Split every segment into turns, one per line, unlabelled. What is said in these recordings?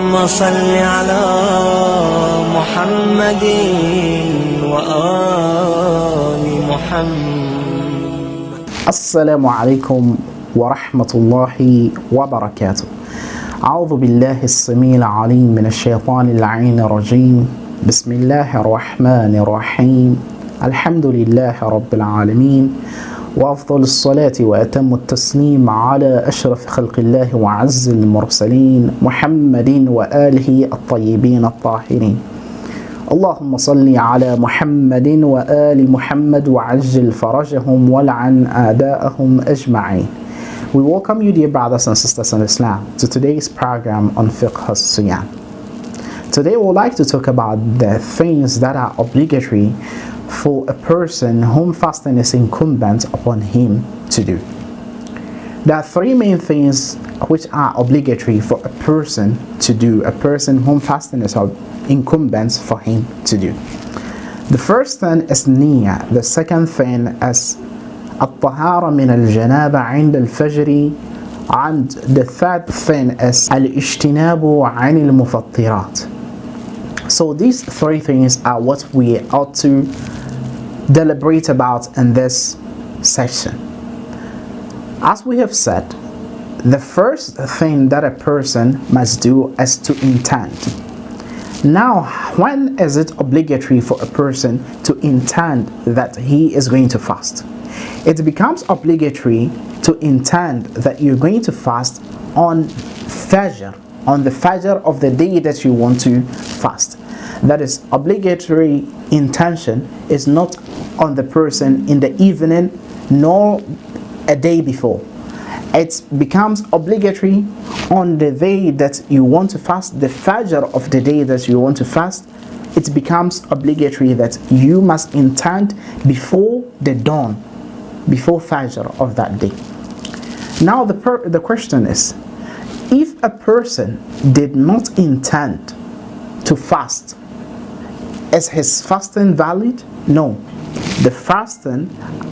اللهم صل على محمد وآل محمد.
السلام عليكم ورحمة الله وبركاته. أعوذ بالله السميع العليم من الشيطان اللعين الرجيم. بسم الله الرحمن الرحيم. الحمد لله رب العالمين، وأفضل الصلاة وأتم التسليم على أشرف خلق الله وعز المرسلين محمد وآله الطيبين الطاهرين. اللهم صل على محمد وآل محمد وعجل فرجهم والعن أعداءهم أجمعين. We welcome you, dear brothers and sisters in Islam, to today's program on 𝒀𝙃 𝑼 𝑲𝙉𝑶𝙒. Today we would like to talk about the things that are obligatory for a person whom fasting is incumbent upon him to do. There are three main things which are obligatory for a person to do, a person whom fasting is incumbent for him to do. The first thing is niyyah. The second thing is الطهارة من الجنابة عند الفجر, and the third thing is الاجتناب عن المفطرات. So these three things are what we ought to deliberate about in this section. As we have said, the first thing that a person must do is to intend. Now, when is it obligatory for a person to intend that he is going to fast? It becomes obligatory to intend that you're going to fast on Fajr, on the Fajr of the day that you want to fast. That is, obligatory intention is not on the person in the evening nor a day before. It becomes obligatory on the day that you want to fast, the Fajr of the day that you want to fast. It becomes obligatory that you must intend before the dawn, before Fajr of that day. Now the question is, if a person did not intend to fast, is his fasting valid? No. The fasting,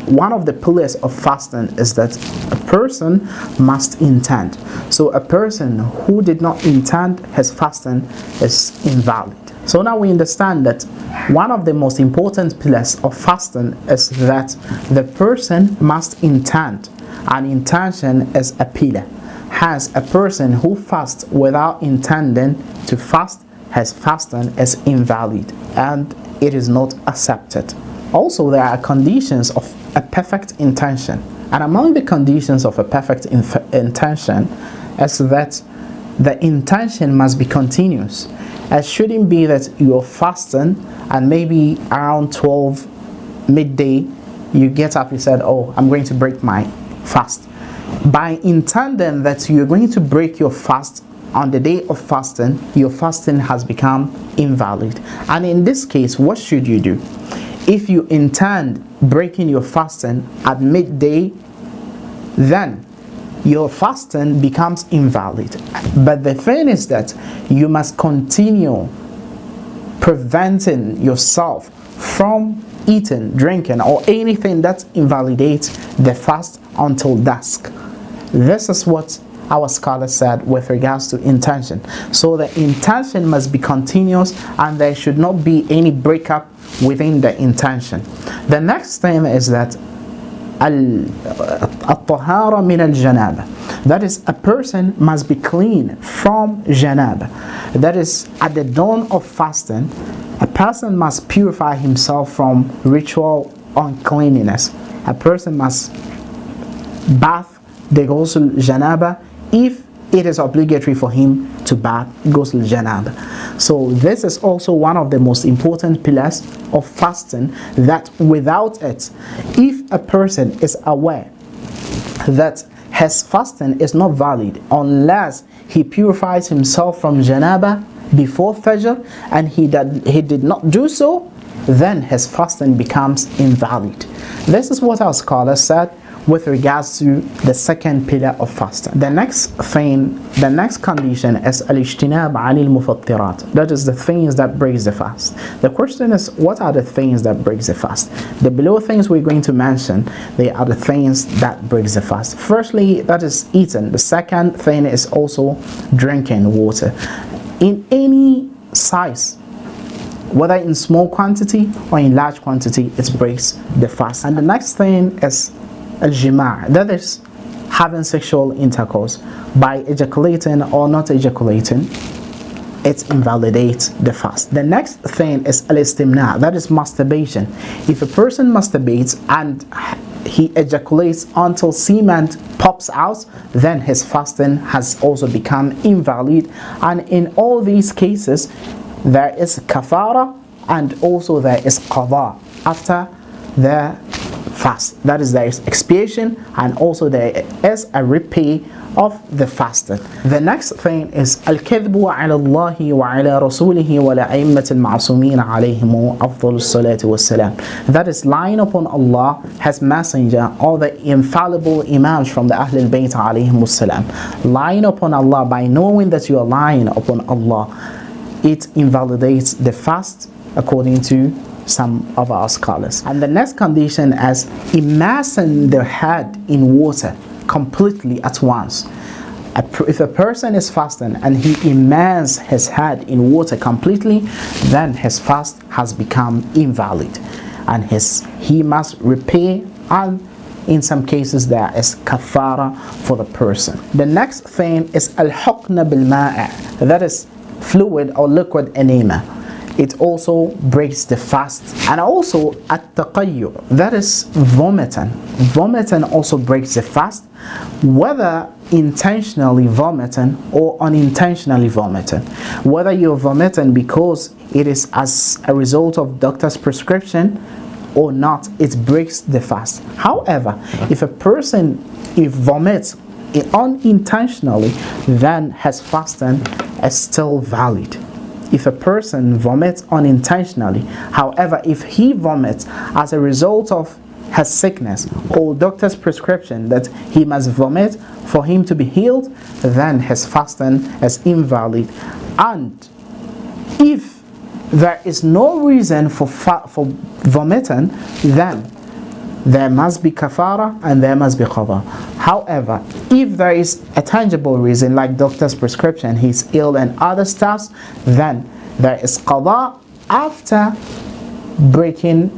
one of the pillars of fasting is that a person must intend. So a person who did not intend his fasting is invalid. So now we understand that one of the most important pillars of fasting is that the person must intend, and intention is a pillar. Hence, a person who fasts without intending to fast, his fasting is invalid and it is not accepted. Also, there are conditions of a perfect intention, and among the conditions of a perfect intention is that the intention must be continuous. It shouldn't be that you're fasting and maybe around 12 midday you get up, you said, oh, I'm going to break my fast. By intending that you're going to break your fast on the day of fasting, your fasting has become invalid. And in this case, what should you do? If you intend breaking your fasting at midday, then your fasting becomes invalid. But the thing is that you must continue preventing yourself from eating, drinking, or anything that invalidates the fast until dusk. This is what our scholar said with regards to intention. So the intention must be continuous and there should not be any breakup within the intention. The next thing is that الطهارة من الجنابة. That is, a person must be clean from janaba. That is, at the dawn of fasting, a person must purify himself from ritual uncleanliness. A person must bath the ghusl janaba if it is obligatory for him to bath ghusl janaba. So this is also one of the most important pillars of fasting, that without it, if a person is aware that his fasting is not valid unless he purifies himself from janaba before Fajr and he did not do so, then his fasting becomes invalid. This is what our scholars said with regards to the second pillar of fasting. The next condition is الاجتناب عن المفطرات. That is the things that breaks the fast. The question is, what are the things that breaks the fast? The below things we're going to mention, they are the things that breaks the fast. Firstly, that is eating. The second thing is also drinking water. in any size, whether in small quantity or in large quantity, it breaks the fast. And the next thing is al-jima', that is having sexual intercourse by ejaculating or not ejaculating. It invalidates the fast. The next thing is al-istimna', that is masturbation. If a person masturbates and he ejaculates until semen pops out, then his fasting has also become invalid. And in all these cases, there is kafara and also there is qada after the fast. That is, there is expiation and also there is a repay of the fasting. The next thing is ال-كذب على الله وعلى رسوله والأئمة المعصومين عليهم أفضل الصلاة والسلام. That is lying upon Allah, His Messenger, or the infallible Imams from the Ahl al-Bayt عليهم السلام. Lying upon Allah by knowing that you are lying upon Allah, it invalidates the fast according to some of our scholars. And the next condition is immersing the head in water completely at once. If a person is fasting and he immerses his head in water completely, then his fast has become invalid and he must repay, and in some cases there is kafara for the person. The next thing is al-hukna bil-ma'i', that is fluid or liquid enema. It also breaks the fast. And also at-taqayyu', that is vomiting. Vomiting also breaks the fast, whether intentionally vomiting or unintentionally vomiting. Whether you're vomiting because it is as a result of doctor's prescription or not, it breaks the fast. However, if a person vomits unintentionally, then his fasting is still valid. If a person vomits unintentionally, however, if he vomits as a result of his sickness or doctor's prescription that he must vomit for him to be healed, then his fasting is invalid. And if there is no reason for vomiting, then there must be kafara and there must be qada. However, if there is a tangible reason like doctor's prescription, he's ill and other stuff, then there is qada after breaking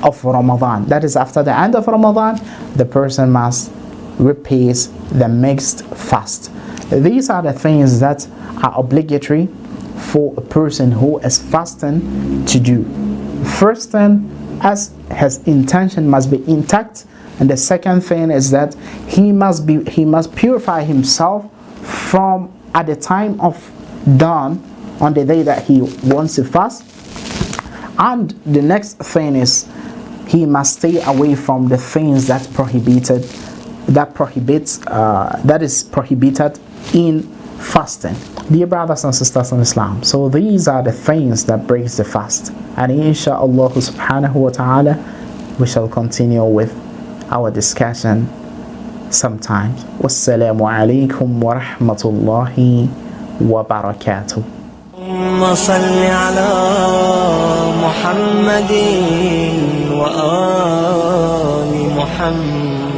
of Ramadan. That is, after the end of Ramadan, the person must repay the mixed fast. These are the things that are obligatory for a person who is fasting to do. First thing, as his intention must be intact, and the second thing is that he must purify himself from at the time of dawn on the day that he wants to fast. And the next thing is he must stay away from the things that is prohibited in fasting. Dear brothers and sisters in Islam, so these are the things that breaks the fast, and inshallah subhanahu wa ta'ala we shall continue with our discussion sometimes. Wassalamu alaikum wa rahmatullahi wa barakatuh.
صل على محمد وآل محمد.